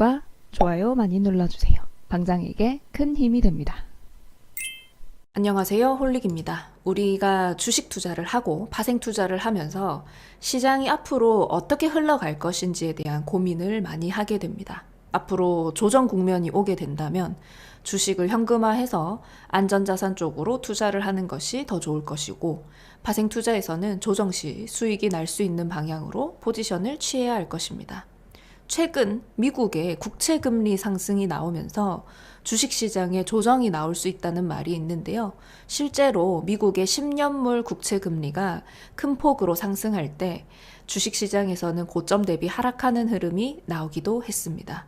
구독과 좋아요 많이 눌러주세요. 방장에게 큰 힘이 됩니다. 안녕하세요, 홀릭입니다. 우리가 주식 투자를 하고 파생 투자를 하면서 시장이 앞으로 어떻게 흘러갈 것인지에 대한 고민을 많이 하게 됩니다. 앞으로 조정 국면이 오게 된다면 주식을 현금화해서 안전자산 쪽으로 투자를 하는 것이 더 좋을 것이고, 파생 투자에서는 조정 시 수익이 날 수 있는 방향으로 포지션을 취해야 할 것입니다. 최근 미국의 국채금리 상승이 나오면서 주식시장에 조정이 나올 수 있다는 말이 있는데요. 실제로 미국의 10년물 국채금리가 큰 폭으로 상승할 때 주식시장에서는 고점 대비 하락하는 흐름이 나오기도 했습니다.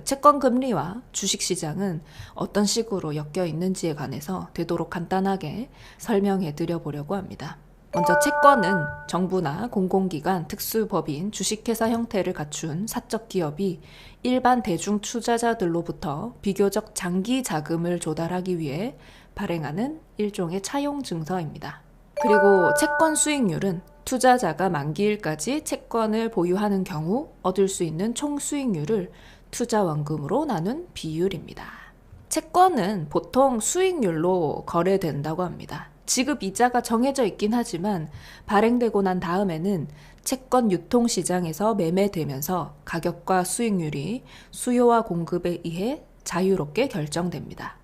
채권금리와 주식시장은 어떤 식으로 엮여 있는지에 관해서 되도록 간단하게 설명해 드려 보려고 합니다. 먼저 채권은 정부나 공공기관, 특수법인, 주식회사 형태를 갖춘 사적 기업이 일반 대중 투자자들로부터 비교적 장기 자금을 조달하기 위해 발행하는 일종의 차용 증서입니다. 그리고 채권 수익률은 투자자가 만기일까지 채권을 보유하는 경우 얻을 수 있는 총 수익률을 투자 원금으로 나눈 비율입니다. 채권은 보통 수익률로 거래된다고 합니다. 지급 이자가 정해져 있긴 하지만 발행되고 난 다음에는 채권 유통시장에서 매매되면서 가격과 수익률이 수요와 공급에 의해 자유롭게 결정됩니다.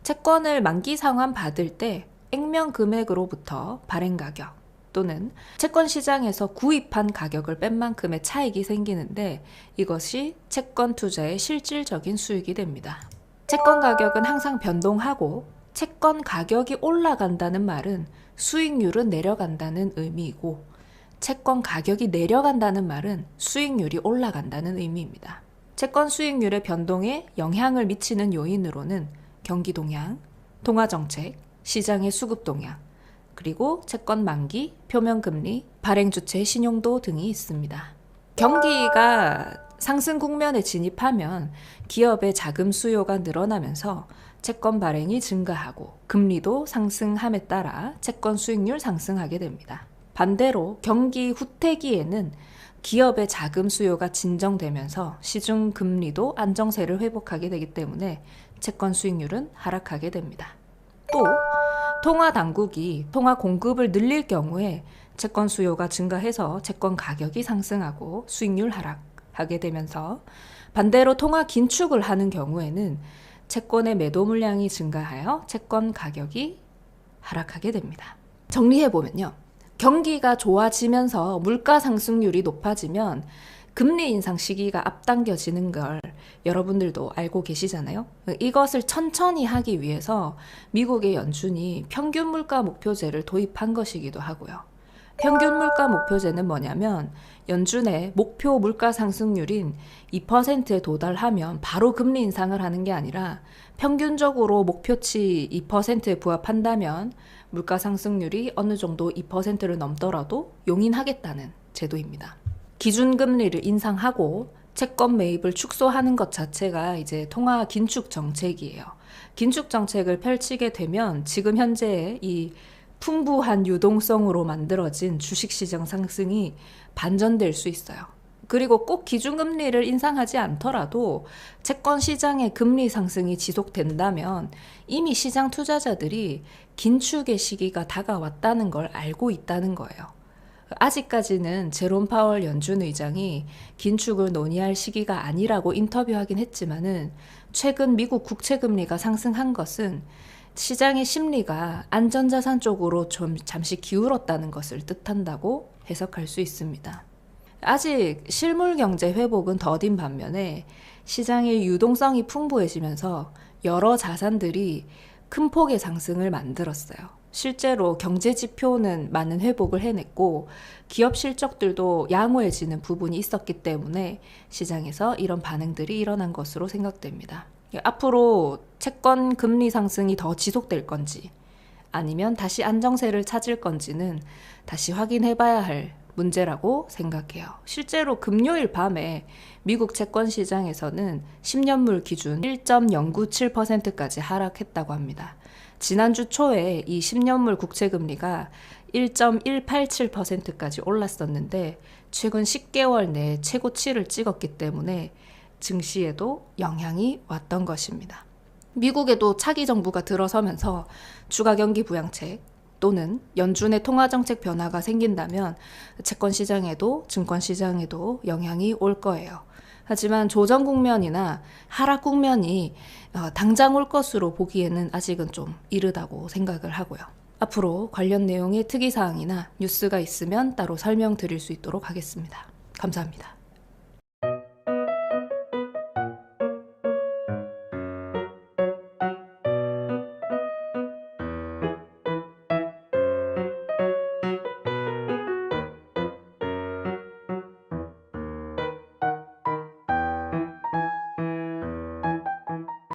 채권을 만기 상환 받을 때 액면 금액으로부터 발행 가격 또는 채권 시장에서 구입한 가격을 뺀 만큼의 차익이 생기는데, 이것이 채권 투자의 실질적인 수익이 됩니다. 채권 가격은 항상 변동하고 채권 가격이 올라간다는 말은 수익률은 내려간다는 의미이고, 채권 가격이 내려간다는 말은 수익률이 올라간다는 의미입니다. 채권 수익률의 변동에 영향을 미치는 요인으로는 경기 동향, 통화 정책, 시장의 수급 동향, 그리고 채권 만기, 표면금리, 발행 주체의 신용도 등이 있습니다. 경기가 상승 국면에 진입하면 기업의 자금 수요가 늘어나면서 채권 발행이 증가하고 금리도 상승함에 따라 채권 수익률 상승하게 됩니다. 반대로 경기 후퇴기에는 기업의 자금 수요가 진정되면서 시중 금리도 안정세를 회복하게 되기 때문에 채권 수익률은 하락하게 됩니다. 또 통화 당국이 통화 공급을 늘릴 경우에 채권 수요가 증가해서 채권 가격이 상승하고 수익률 하락하게 되면서, 반대로 통화 긴축을 하는 경우에는 채권의 매도 물량이 증가하여 채권 가격이 하락하게 됩니다. 정리해보면요. 경기가 좋아지면서 물가 상승률이 높아지면 금리 인상 시기가 앞당겨지는 걸 여러분들도 알고 계시잖아요. 이것을 천천히 하기 위해서 미국의 연준이 평균 물가 목표제를 도입한 것이기도 하고요. 평균 물가 목표제는 뭐냐면 연준의 목표 물가 상승률인 2%에 도달하면 바로 금리 인상을 하는 게 아니라 평균적으로 목표치 2%에 부합한다면 물가 상승률이 어느 정도 2%를 넘더라도 용인하겠다는 제도입니다. 기준금리를 인상하고 채권 매입을 축소하는 것 자체가 이제 통화 긴축 정책이에요. 긴축 정책을 펼치게 되면 지금 현재의 이 풍부한 유동성으로 만들어진 주식시장 상승이 반전될 수 있어요. 그리고 꼭 기준금리를 인상하지 않더라도 채권 시장의 금리 상승이 지속된다면 이미 시장 투자자들이 긴축의 시기가 다가왔다는 걸 알고 있다는 거예요. 아직까지는 제롬 파월 연준 의장이 긴축을 논의할 시기가 아니라고 인터뷰하긴 했지만은 최근 미국 국채금리가 상승한 것은 시장의 심리가 안전자산 쪽으로 좀 잠시 기울었다는 것을 뜻한다고 해석할 수 있습니다. 아직 실물 경제 회복은 더딘 반면에 시장의 유동성이 풍부해지면서 여러 자산들이 큰 폭의 상승을 만들었어요. 실제로 경제 지표는 많은 회복을 해냈고 기업 실적들도 양호해지는 부분이 있었기 때문에 시장에서 이런 반응들이 일어난 것으로 생각됩니다. 앞으로 채권 금리 상승이 더 지속될 건지 아니면 다시 안정세를 찾을 건지는 다시 확인해 봐야 할 문제라고 생각해요. 실제로 금요일 밤에 미국 채권 시장에서는 10년물 기준 1.097%까지 하락했다고 합니다. 지난주 초에 이 10년물 국채금리가 1.187%까지 올랐었는데 최근 10개월 내 최고치를 찍었기 때문에 증시에도 영향이 왔던 것입니다. 미국에도 차기 정부가 들어서면서 추가 경기 부양책 또는 연준의 통화정책 변화가 생긴다면 채권 시장에도 증권 시장에도 영향이 올 거예요. 하지만 조정 국면이나 하락 국면이 당장 올 것으로 보기에는 아직은 좀 이르다고 생각을 하고요. 앞으로 관련 내용의 특이사항이나 뉴스가 있으면 따로 설명드릴 수 있도록 하겠습니다. 감사합니다.